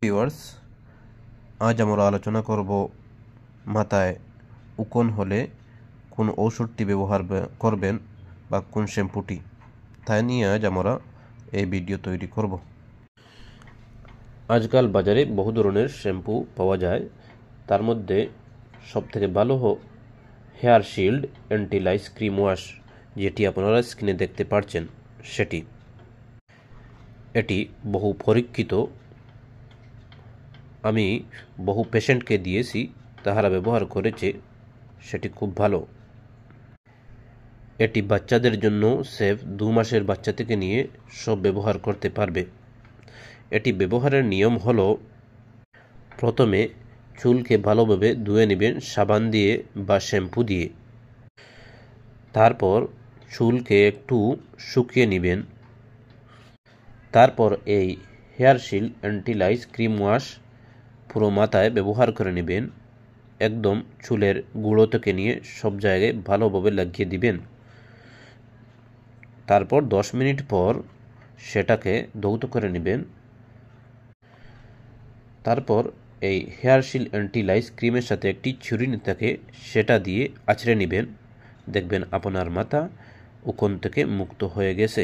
Viewers, আজ আমরা আলোচনা করব মাথায় উকুন হলে কোন ঔষধটি ব্যবহার করবেন বা কোন শ্যাম্পুটি, তাই নিয়ে আজ আমরা এই ভিডিও তৈরি করব। আজকাল বাজারে বহু ধরনের শ্যাম্পু পাওয়া যায়, তার মধ্যে সবথেকে ভালো hair shield anti lice cream wash, যেটি আপনারা স্ক্রিনে দেখতে পাচ্ছেন সেটি। এটি বহু পরীক্ষিত, আমি বহু পেশেন্টকে দিয়েছি, তাহারা ব্যবহার করেছে, সেটি খুব ভালো। এটি বাচ্চাদের জন্য সেফ, 2 মাসের বাচ্চা থেকে নিয়ে সব ব্যবহার করতে পারবে। এটি ব্যবহারের নিয়ম হলো, প্রথমে চুলকে ভালোভাবে ধুয়ে নেবেন সাবান দিয়ে বা শ্যাম্পু দিয়ে। তারপর চুলকে একটু শুকিয়ে নেবেন। তারপর এই hair shield anti lice cream wash পুরো মাথায় ব্যবহার করে নেবেন। একদম চুলের গুঁড়ো থেকে নিয়ে সব জায়গায় ভালোভাবে লাগিয়ে দিবেন। তারপর 10 মিনিট পর সেটাকে ধৌত করে নেবেন। তারপর এই হেয়ার শিল্ড অ্যান্টি লাইস ক্রিমের সাথে একটি ছুরি থাকে, সেটা দিয়ে আঁচড়ে নেবেন। দেখবেন আপনার মাথা উকুন থেকে মুক্ত হয়ে গেছে।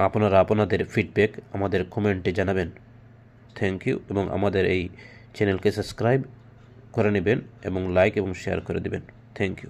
আপনারা আপনাদের ফিডব্যাক আমাদের কমেন্টে জানাবেন। থ্যাংক ইউ, এবং আমাদের এই চ্যানেলকে সাবস্ক্রাইব করে নেবেন এবং লাইক এবং শেয়ার করে দেবেন। Thank you.